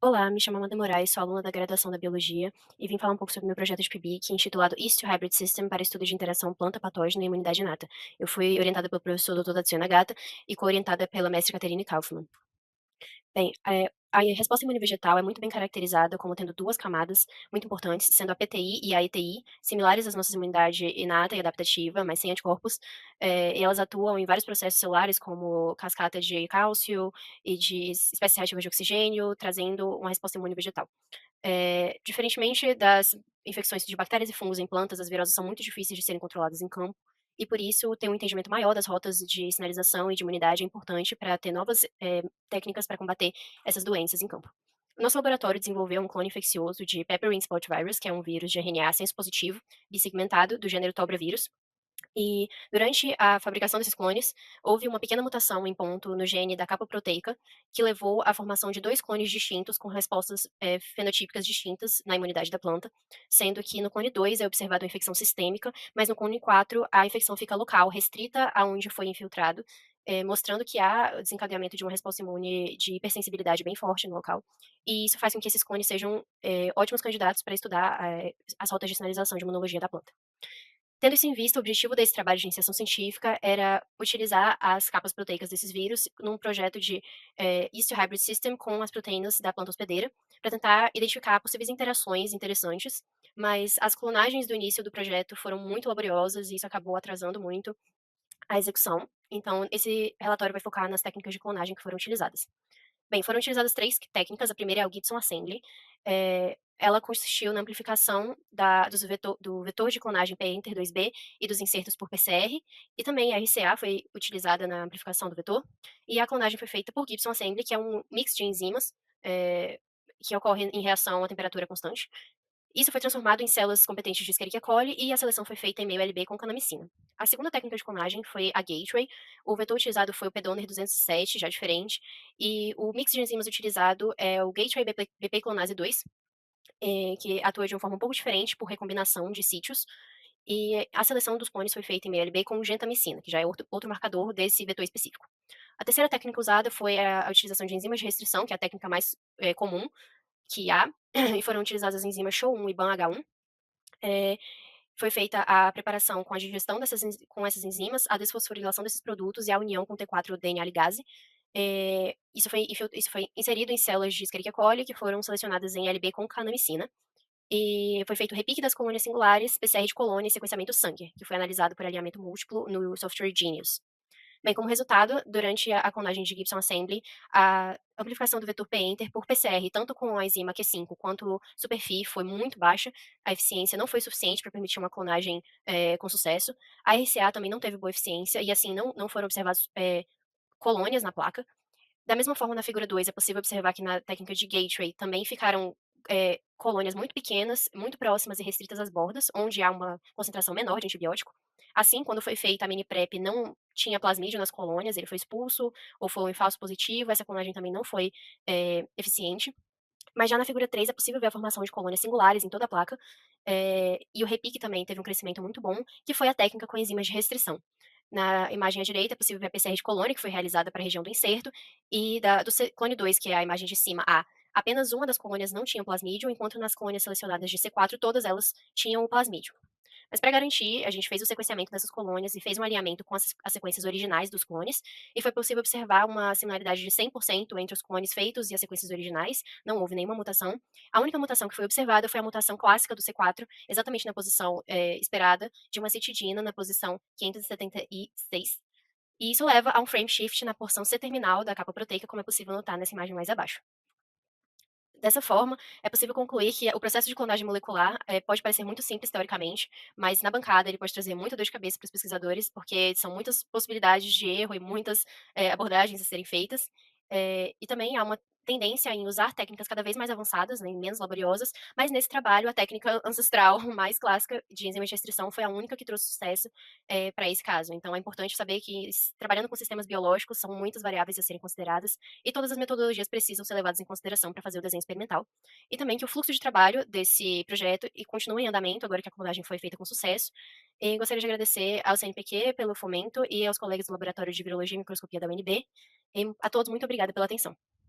Olá, me chamo Amanda Moraes, sou aluna da graduação da Biologia e vim falar um pouco sobre meu projeto de PIBIC, intitulado Yeast to Hybrid System para estudo de interação planta-patógena e imunidade inata. Eu fui orientada pelo professor Dr. Datsue Nagata e co-orientada pela mestre Catherine Kaufmann. Bem, a resposta imune vegetal é muito bem caracterizada como tendo duas camadas muito importantes, sendo a PTI e a ETI, similares às nossas imunidade inata e adaptativa, mas sem anticorpos, e elas atuam em vários processos celulares, como cascata de cálcio e de espécies reativas de oxigênio, trazendo uma resposta imune vegetal. Diferentemente das infecções de bactérias e fungos em plantas, as viroses são muito difíceis de serem controladas em campo, e por isso ter um entendimento maior das rotas de sinalização e de imunidade é importante para ter novas técnicas para combater essas doenças em campo. Nosso laboratório desenvolveu um clone infeccioso de Pepper Ring Spot Virus, que é um vírus de RNA senso positivo, bissegmentado, do gênero Tobravirus, e durante a fabricação desses clones, houve uma pequena mutação em ponto no gene da capa proteica, que levou à formação de 2 clones distintos com respostas, fenotípicas distintas na imunidade da planta, sendo que no clone 2 é observada uma infecção sistêmica, mas no clone 4 a infecção fica local, restrita aonde foi infiltrado, mostrando que há desencadeamento de uma resposta imune de hipersensibilidade bem forte no local. E isso faz com que esses clones sejam, ótimos candidatos para estudar, as rotas de sinalização de imunologia da planta. Tendo isso em vista, o objetivo desse trabalho de iniciação científica era utilizar as capas proteicas desses vírus num projeto de yeast hybrid system com as proteínas da planta hospedeira, para tentar identificar possíveis interações interessantes, mas as clonagens do início do projeto foram muito laboriosas e isso acabou atrasando muito a execução. Então, esse relatório vai focar nas técnicas de clonagem que foram utilizadas. Bem, foram utilizadas 3 técnicas, a primeira é o Gibson Assembly, ela consistiu na amplificação do vetor de clonagem pInter2B e dos insertos por PCR, e também a RCA foi utilizada na amplificação do vetor, e a clonagem foi feita por Gibson Assembly, que é um mix de enzimas, que ocorre em reação à temperatura constante. Isso foi transformado em células competentes de Escherichia coli e a seleção foi feita em meio LB com canamicina. A segunda técnica de clonagem foi a Gateway. O vetor utilizado foi o P-Donor 207, já diferente, e o mix de enzimas utilizado é o Gateway BP clonase 2, que atua de uma forma um pouco diferente por recombinação de sítios. E a seleção dos clones foi feita em meio LB com gentamicina, que já é outro marcador desse vetor específico. A terceira técnica usada foi a utilização de enzimas de restrição, que é a técnica mais comum que há, e foram utilizadas as enzimas SHO-1 e BAM-H1. Eh, Foi feita a preparação com a digestão com essas enzimas, a desfosforilação desses produtos e a união com T4-DNA ligase. Isso foi inserido em células de Escherichia coli, que foram selecionadas em LB com canamicina. E foi feito o repique das colônias singulares, PCR de colônia e sequenciamento Sanger, que foi analisado por alinhamento múltiplo no software Genius. Bem, como resultado, durante a clonagem de Gibson Assembly, a amplificação do vetor P-enter por PCR, tanto com a enzima Q5 quanto superFI, foi muito baixa. A eficiência não foi suficiente para permitir uma clonagem com sucesso. A RCA também não teve boa eficiência e, assim, não foram observadas colônias na placa. Da mesma forma, na figura 2, é possível observar que na técnica de Gateway também ficaram colônias muito pequenas, muito próximas e restritas às bordas, onde há uma concentração menor de antibiótico. Assim, quando foi feita a mini PrEP, não tinha plasmídio nas colônias, ele foi expulso ou foi um falso positivo, essa clonagem também não foi eficiente. Mas já na figura 3 é possível ver a formação de colônias singulares em toda a placa, e o repique também teve um crescimento muito bom, que foi a técnica com enzimas de restrição. Na imagem à direita é possível ver a PCR de colônia, que foi realizada para a região do inserto, e clone 2, que é a imagem de cima, apenas uma das colônias não tinha plasmídio, enquanto nas colônias selecionadas de C4, todas elas tinham o plasmídio. Mas para garantir, a gente fez o sequenciamento dessas colônias e fez um alinhamento com as sequências originais dos clones, e foi possível observar uma similaridade de 100% entre os clones feitos e as sequências originais, não houve nenhuma mutação. A única mutação que foi observada foi a mutação clássica do C4, exatamente na posição esperada de uma citidina na posição 576, e isso leva a um frame shift na porção C-terminal da capa proteica, como é possível notar nessa imagem mais abaixo. Dessa forma, é possível concluir que o processo de clonagem molecular pode parecer muito simples teoricamente, mas na bancada ele pode trazer muita dor de cabeça para os pesquisadores, porque são muitas possibilidades de erro e muitas abordagens a serem feitas. E também há uma tendência em usar técnicas cada vez mais avançadas, né, e menos laboriosas, mas nesse trabalho a técnica ancestral mais clássica de enzima de restrição foi a única que trouxe sucesso para esse caso. Então é importante saber que trabalhando com sistemas biológicos são muitas variáveis a serem consideradas e todas as metodologias precisam ser levadas em consideração para fazer o desenho experimental. E também que o fluxo de trabalho desse projeto continua em andamento, agora que a clonagem foi feita com sucesso. E gostaria de agradecer ao CNPq pelo fomento e aos colegas do Laboratório de Virologia e Microscopia da UNB. E a todos, muito obrigada pela atenção.